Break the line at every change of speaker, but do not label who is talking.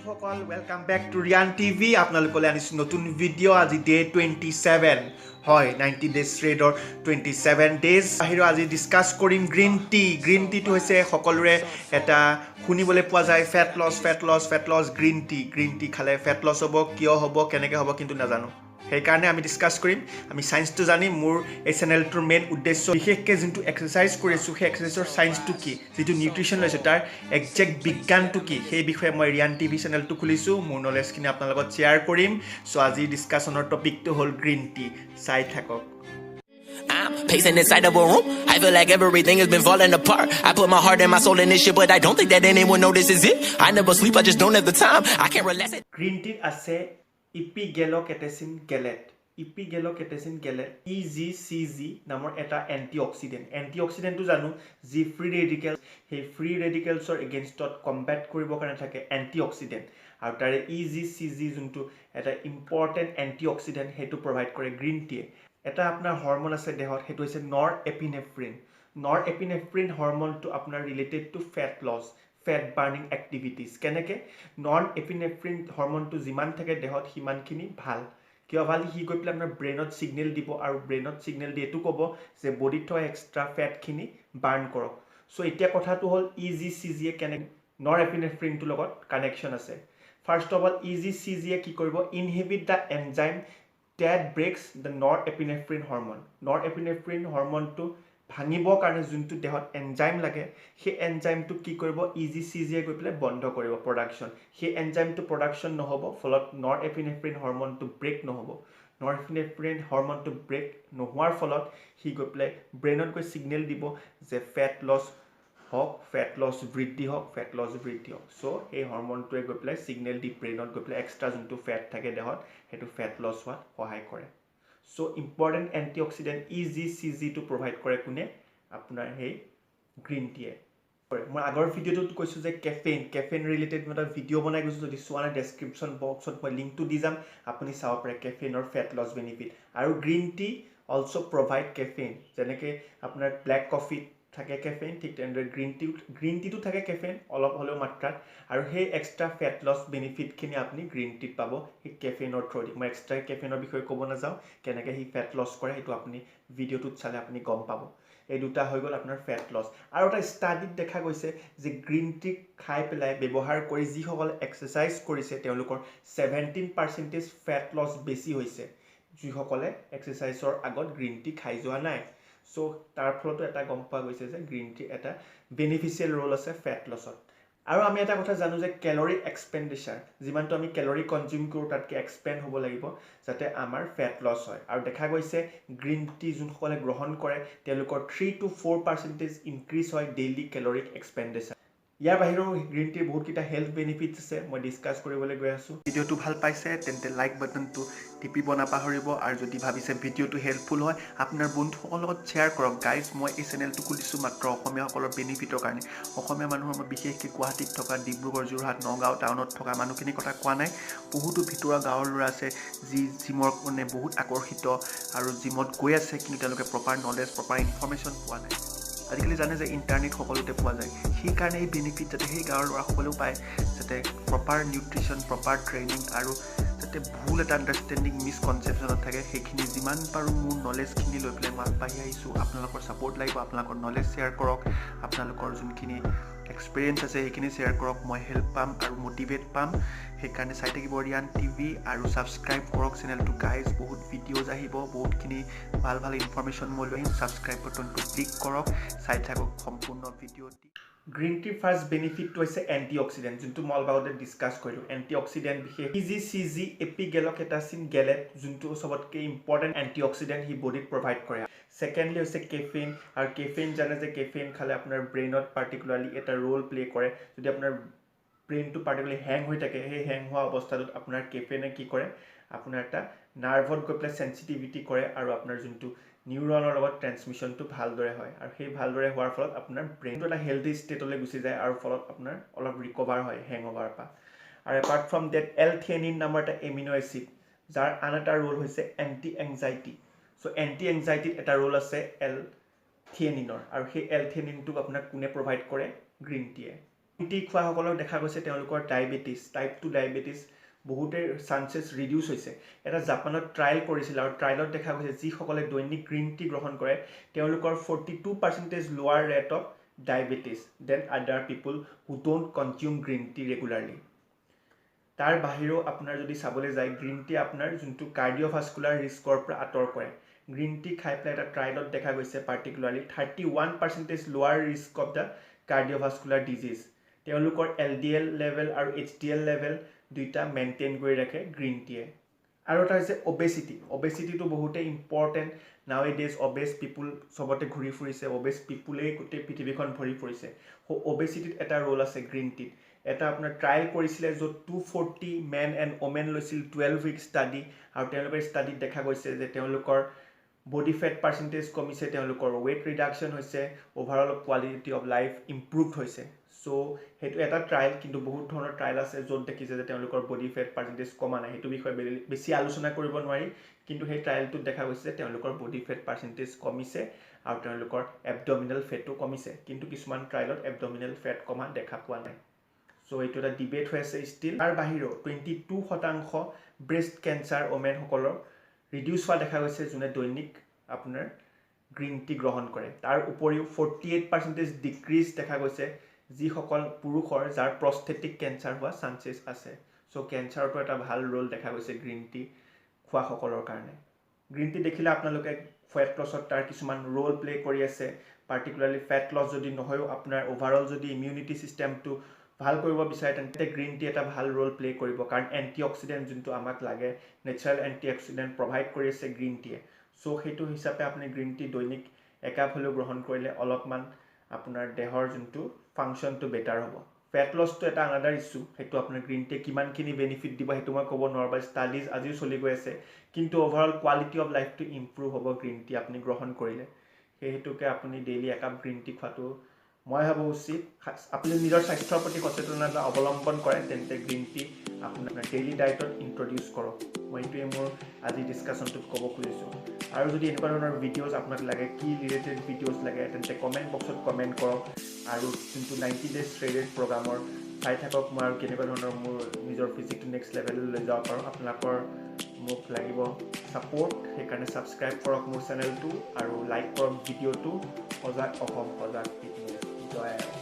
সকল welcome back to Riyan TV আপোনালোকলৈ আনিছোঁ নতুন ভিডিঅ' আজি ডে 27 হয় 90 ডেজ ট্ৰেডৰ 27 ডেজ বাহিৰৰ আজি ডিছকাছ কৰিম গ্ৰীণ টিটো হৈছে সকলোৰে এটা শুনিবলৈ পোৱা যায় ফেট লছ গ্ৰীণ টি খালে ফেট লছ হ'ব কিয় হ'ব কেনেকৈ হ'ব কিন্তু নাজানো সেইকাৰণে আমি ডিছকাছ কৰিম আমি ছায়েন্সটো জানিম মোৰ এই চেনেলটোৰ মেইন উদ্দেশ্য বিশেষকৈ যোনটো এক্সাৰচাইজ কৰিছোঁ সেই এক্সাৰচাইজৰ ছায়েন্সটো কি যিটো নিউট্ৰিশ্যন লৈছোঁ তাৰ একজেক্ট বিজ্ঞানটো কি সেই বিষয়ে মই ৰিয়ান টিভি চেনেলটো খুলিছোঁ মোৰ নলেজখিনি আপোনাৰ লগত শ্বেয়াৰ কৰিম চ' আজি ডিছকাছনৰ টপিকটো হ'ল গ্ৰীণ টি চাই থাকক
I'm pacing inside of a room. I feel like everything has been falling apart. I put my heart and my soul in this shit, but I don't think that anyone notices it. I never sleep, I just don't have the time. I can't relax it.
Green টিত আছে ইপিগেল'কেটেচিন গেলেট EGCG নামৰ এটা এণ্টিঅক্সিডেণ্টটো জানো যি free radical সেই free ৰেডিকেলছৰ এগেইনষ্টত combat কৰিবৰ কাৰণে থাকে এণ্টিঅক্সিডেণ্ট আৰু তাৰে EGCG যোনটো এটা ইম্পৰ্টেণ্ট এণ্টিঅক্সিডেণ্ট সেইটো প্ৰভাইড কৰে গ্ৰীণ টিয়ে এটা আপোনাৰ হৰমন আছে দেহত সেইটো হৈছে নৰ এপিনেফ্ৰিন হৰমনটো আপোনাৰ related to fat burning activities কেনেকৈ নন এপিনেফ্ৰিন হৰমনটো যিমান থাকে দেহত সিমানখিনি ভাল কিয় ভাল সি গৈ পেলাই আপোনাৰ ব্ৰেইনত ছিগনেল দিব আৰু ব্ৰেইনত ছিগনেল দি এইটো ক'ব যে বডিত থকা এক্সট্ৰা ফেটখিনি বাৰ্ণ কৰক চ' এতিয়া কথাটো হ'ল EGCGয়ে নৰ এপিনেফ্ৰিনটোৰ লগত কানেকশ্যন আছে ফাৰ্ষ্ট অফ অল EGCGয়ে কি কৰিব inhibit the enzyme that breaks the norepinephrine hormone. Norepinephrine hormoneটো ভাঙিবৰ কাৰণে যোনটো দেহত এনজাইম লাগে সেই এনজাইমটো কি কৰিব EGCGয়ে গৈ পেলাই বন্ধ কৰিব প্ৰডাকশ্যন সেই এনজাইমটো প্ৰডাকশ্যন নহ'ব ফলত নৰএপিনেফ্ৰিন হৰমনটো ব্ৰেক নহ'ব নৰএপিনেফ্ৰিন হৰমনটো ব্ৰেক নোহোৱাৰ ফলত সি গৈ পেলাই ব্ৰেইনত গৈ ছিগনেল দিব যে ফেট লছ বৃদ্ধি হওক চ' সেই হৰমনটোৱে গৈ পেলাই ছিগনেল দি ব্ৰেইনত গৈ পেলাই এক্সট্ৰা যোনটো ফেট থাকে দেহত সেইটো ফেট লছ হোৱাত সহায় কৰে চ' ইম্পৰ্টেণ্ট এণ্টিঅক্সিডেণ্ট EGCGটো প্ৰভাইড কৰে কোনে আপোনাৰ সেই গ্ৰীণ টিয়ে মই আগৰ ভিডিঅ'টোত কৈছোঁ যে কেফেইন ৰিলেটেড মই এটা ভিডিঅ' বনাই গৈছোঁ যদি চোৱা নাই ডেছক্ৰিপশ্যন বক্সত মই লিংকটো দি যাম আপুনি চাব পাৰে কেফেইনৰ ফেট লছ বেনিফিট আৰু green tea also' provide caffeine যেনেকৈ আপোনাৰ ব্লেক কফিত থাকে কেফেইন ঠিক তেনেদৰে গ্ৰীণ টিটো থাকে কেফেইন অলপ হ'লেও মাত্ৰাত আৰু সেই এক্সট্ৰা ফেট লছ বেনিফিটখিনি আপুনি গ্ৰীণ টিত পাব সেই কেফেইনৰ থ্ৰুদি মই এক্সট্ৰা কেফেইনৰ বিষয়ে ক'ব নাযাওঁ কেনেকৈ সি ফেট লছ কৰে সেইটো আপুনি ভিডিঅ'টোত চালে আপুনি গম পাব এই দুটা হৈ গ'ল আপোনাৰ ফেট লছ আৰু এটা ষ্টাডিত দেখা গৈছে যে গ্ৰীণ টি খাই পেলাই ব্যৱহাৰ কৰি যিসকলে এক্সাৰচাইজ কৰিছে তেওঁলোকৰ 17% ফেট লছ বেছি হৈছে যিসকলে এক্সাৰচাইজৰ আগত গ্ৰীণ টি খাই যোৱা নাই চ' তাৰ ফলতো এটা গম পোৱা গৈছে যে গ্ৰীণ টি এটা বেনিফিচিয়েল ৰোল আছে ফেট লছত আৰু আমি এটা কথা জানো যে কেলৰি এক্সপেণ্ডিচাৰ যিমানটো আমি কেলৰি কনজিউম কৰোঁ তাতকৈ এক্সপেণ্ড হ'ব লাগিব যাতে আমাৰ ফেট লছ হয় আৰু দেখা গৈছে গ্ৰীণ টি যোনসকলে গ্ৰহণ কৰে তেওঁলোকৰ 3 to 4% ইনক্ৰিজ হয় ডেইলি কেলৰিক এক্সপেণ্ডিচাৰ ইয়াৰ বাহিৰেও গ্ৰীণ টিৰ বহুতকেইটা হেল্থ বেনিফিটছ আছে মই ডিছকাছ কৰিবলৈ গৈ আছোঁ ভিডিঅ'টো ভাল পাইছে তেন্তে লাইক বাটনটো টিপিব নাপাহৰিব আৰু যদি ভাবিছে ভিডিঅ'টো হেল্পফুল হয় আপোনাৰ বন্ধুসকলৰ লগত শ্বেয়াৰ কৰক গাইজ মই এই চেনেলটো খুলিছোঁ মাত্ৰ অসমীয়াসকলৰ বেনিফিটৰ কাৰণে অসমীয়া মানুহৰ মই বিশেষকৈ গুৱাহাটীত থকা ডিব্ৰুগড় যোৰহাট নগাঁও টাউনত থকা মানুহখিনিৰ কথা কোৱা নাই বহুতো ভিতৰুৱা গাঁৱৰ ল'ৰা আছে যি জিমৰ মানে বহুত আকৰ্ষিত আৰু জিমত গৈ আছে কিন্তু তেওঁলোকে প্ৰপাৰ নলেজ প্ৰপাৰ ইনফৰ্মেশ্যন পোৱা নাই আজিকালি জানে যে ইণ্টাৰনেট সকলোতে পোৱা যায় সেইকাৰণে এই বেনিফিট যাতে সেই গাঁৱৰ ল'ৰাসকলেও পায় যাতে প্ৰপাৰ নিউট্ৰিশ্যন প্ৰপাৰ ট্ৰেইনিং আৰু যাতে ভুল এটা আণ্ডাৰষ্টেণ্ডিং মিছকনচেপশ্যনত থাকে সেইখিনি যিমান পাৰোঁ মোৰ নলেজখিনি লৈ পেলাই মই আগবাঢ়ি আহিছোঁ আপোনালোকৰ ছাপৰ্ট লাগিব আপোনালোকৰ নলেজ শ্বেয়াৰ কৰক আপোনালোকৰ যোনখিনি এক্সপিৰিয়েঞ্চ আছে সেইখিনি শ্বেয়াৰ কৰক মই হেল্প পাম আৰু মটিভেট পাম সেইকাৰণে চাই থাকিব ৰিয়ান টিভি আৰু ছাবস্ক্ৰাইব কৰক চেনেলটো গাইজ বহুত ভিডিঅ'জ আহিব বহুতখিনি ভাল ইনফৰ্মেশ্যন মই লৈ আহিম ছাবস্ক্ৰাইব বাটনটো ক্লিক কৰক চাই থাকক সম্পূৰ্ণ ভিডিঅ'টি গ্ৰীণ টিৰ ফাৰ্ষ্ট বেনিফিটটো হৈছে এণ্টিঅক্সিডেণ্ট যোনটো মই অলপ আগতে ডিছকাছ কৰিলোঁ এণ্টিঅক্সিডেণ্ট বিশেষ EGCG এপিগেল'কেটাচিন গেলেট যোনটো চবতকৈ ইম্পৰ্টেণ্ট এণ্টিঅক্সিডেণ্ট সি বডিত প্ৰভাইড কৰে ছেকেণ্ডলি হৈছে কেফেইন আৰু কেফেইন জানে যে কেফেইন খালে আপোনাৰ ব্ৰেইনত পাৰ্টিকুলাৰলি এটা ৰোল প্লে' কৰে যদি আপোনাৰ ব্ৰেইনটো পাৰ্টিকুলাৰলি হেং হৈ থাকে সেই হেং হোৱা অৱস্থাটোত আপোনাৰ কেফেইনে কি কৰে আপোনাৰ এটা নাৰ্ভত গৈ পেলাই চেঞ্চিটিভিটি কৰে আৰু আপোনাৰ যোনটো নিউৰনৰ লগত ট্ৰেন্সমিশ্যনটো ভালদৰে হয় আৰু সেই ভালদৰে হোৱাৰ ফলত আপোনাৰ ব্ৰেইনটো এটা হেল্ডি ষ্টেটলৈ গুচি যায় আৰু ফলত আপোনাৰ অলপ ৰিকভাৰ হয় হেং অভাৰ পৰা আৰু এপাৰ্ট ফ্ৰম ডেট L-theanine নামৰ এটা এমিনো এচিড যাৰ আন এটা ৰোল হৈছে এণ্টি এংজাইটি চ' এণ্টি এংজাইটিত এটা ৰোল আছে L-theanineৰ আৰু সেই L-theanineটোক আপোনাক কোনে প্ৰভাইড কৰে গ্ৰীণ টিয়ে টি খোৱাসকলক দেখা গৈছে তেওঁলোকৰ ডায়েবেটিছ টাইপ 2 ডায়েবেটিছ বহুতেই চান্সেছ ৰিডিউচ হৈছে এটা জাপানত ট্ৰায়েল কৰিছিল আৰু ট্ৰায়েলত দেখা গৈছে যিসকলে দৈনিক গ্ৰীণ টি গ্ৰহণ কৰে তেওঁলোকৰ 42% লোৱাৰ ৰেট অফ ডায়েবেটিছ দেন আদাৰ people who don't consume green tea regularly তাৰ বাহিৰেও আপোনাৰ যদি চাবলৈ যায় গ্ৰীণ টি আপোনাৰ যোনটো কাৰ্ডিঅ'ভাস্কুলাৰ ৰিস্কৰ পৰা আঁতৰ কৰে গ্ৰীণ টি খাই পেলাই এটা ট্ৰায়েলত দেখা গৈছে পাৰ্টিকুলাৰলি 31% লোৱাৰ risk of the cardiovascular disease তেওঁলোকৰ LDL লেভেল আৰু HDL লেভেল দুইটা মেইনটেইন কৰি ৰাখে গ্ৰীণ টিয়ে আৰু এটা হৈছে অবেচিটিটো বহুতেই ইম্পৰ্টেণ্ট নাও এ ডেজ অবেজ পিপুল চবতে ঘূৰি ফুৰিছে অবেজ পিপুলেই গোটেই পৃথিৱীখন ভৰি ফুৰিছে অবেচিটিত এটা ৰোল আছে গ্ৰীণ টিত এটা আপোনাৰ ট্ৰায়েল কৰিছিলে য'ত 240 মেন এণ্ড ওমেন লৈছিল 12 উইক ষ্টাডি আৰু তেওঁলোকৰ ষ্টাডিত দেখা গৈছে যে তেওঁলোকৰ বডি ফেট পাৰ্চেণ্টেজ কমিছে তেওঁলোকৰ ৱেইট ৰিডাকশ্যন হৈছে অভাৰঅল কোৱালিটি অফ লাইফ ইম্প্ৰুভড হৈছে চ' সেইটো এটা ট্ৰায়েল কিন্তু বহুত ধৰণৰ ট্ৰায়েল আছে য'ত দেখিছে যে তেওঁলোকৰ বডি ফেট পাৰ্চেণ্টেজ কমা নাই সেইটো বিষয়ে বেছি আলোচনা কৰিব নোৱাৰি কিন্তু সেই ট্ৰায়েলটোত দেখা গৈছে যে তেওঁলোকৰ বডি ফেট পাৰ্চেণ্টেজ কমিছে আৰু তেওঁলোকৰ এবডমিনেল ফেটো কমিছে কিন্তু কিছুমান ট্ৰায়েলত এবডমিনেল ফেট কমা দেখা পোৱা নাই চ' এইটো এটা ডিবেট হৈ আছে ষ্টিল তাৰ বাহিৰেও 22% ব্ৰেষ্ট কেঞ্চাৰ ওমেনসকলৰ ৰিডিউচ হোৱা দেখা গৈছে যোনে দৈনিক আপোনাৰ গ্ৰীণ টি গ্ৰহণ কৰে তাৰ উপৰিও 48% ডিক্ৰিজ দেখা গৈছে যিসকল পুৰুষৰ যাৰ প্ৰস্থেটিক কেঞ্চাৰ হোৱা চান্সেছ আছে চ' কেঞ্চাৰটো এটা ভাল ৰোল দেখা গৈছে গ্ৰীণ টি খোৱাসকলৰ কাৰণে গ্ৰীণ টি দেখিলে আপোনালোকে ফেট লছত তাৰ কিছুমান ৰোল প্লে কৰি আছে পাৰ্টিকুলাৰলি ফেট লছ যদি নহয়ও আপোনাৰ অভাৰঅল যদি ইমিউনিটি ছিষ্টেমটো ভাল কৰিব বিচাৰে তেন্তে গ্ৰীণ টি এটা ভাল ৰোল প্লে কৰিব কাৰণ এণ্টি অক্সিডেণ্ট যোনটো আমাক লাগে নেচাৰেল এণ্টি অক্সিডেণ্ট প্ৰভাইড কৰি আছে গ্ৰীণ টিয়ে চ' সেইটো হিচাপে আপুনি গ্ৰীণ টি দৈনিক একাপ হ'লেও গ্ৰহণ কৰিলে অলপমান আপোনাৰ দেহৰ যোনটো ফাংচনটো বেটাৰ হ'ব ফেট লছটো এটা আনাডাৰ ইছ্যু সেইটো আপোনাৰ গ্ৰীণ টিয়ে কিমানখিনি বেনিফিট দিব সেইটো মই ক'ব নোৱাৰোঁ বা ষ্টাডিজ আজিও চলি গৈ আছে কিন্তু অভাৰঅল কোৱালিটি অফ লাইফটো ইম্প্ৰুভ হ'ব গ্ৰীণ টি আপুনি গ্ৰহণ কৰিলে সেই হেতুকে আপুনি ডেইলি একাপ গ্ৰীণ টি খোৱাটো মই ভাবোঁ উচিত আপুনি নিজৰ স্বাস্থ্যৰ প্ৰতি সচেতনতা অৱলম্বন কৰে তেন্তে গ্ৰীণ টি আপোনাৰ ডেইলি ডায়েটত ইণ্ট্ৰডিউচ কৰক মই এইটোৱে মোৰ আজি ডিছকাশ্যনটোত ক'ব খুজিছোঁ আৰু যদি এনেকুৱা ধৰণৰ ভিডিঅ'জ আপোনাক লাগে কি ৰিলেটেড ভিডিঅ'জ লাগে তেন্তে কমেণ্ট বক্সত কমেণ্ট কৰক আৰু যোনটো 90 ডেজ ট্ৰেডেড প্ৰগ্ৰামৰ চাই থাকক মই আৰু কেনেকুৱা ধৰণৰ মোৰ নিজৰ ফিজিকটো নেক্সট লেভেললৈ যাব পাৰোঁ আপোনালোকৰ মোক লাগিব ছাপোৰ্ট সেইকাৰণে ছাবস্ক্ৰাইব কৰক মোৰ চেনেলটো আৰু লাইক কৰক ভিডিঅ'টো সজাগ অসম সজাগ ফিটনেছ জয়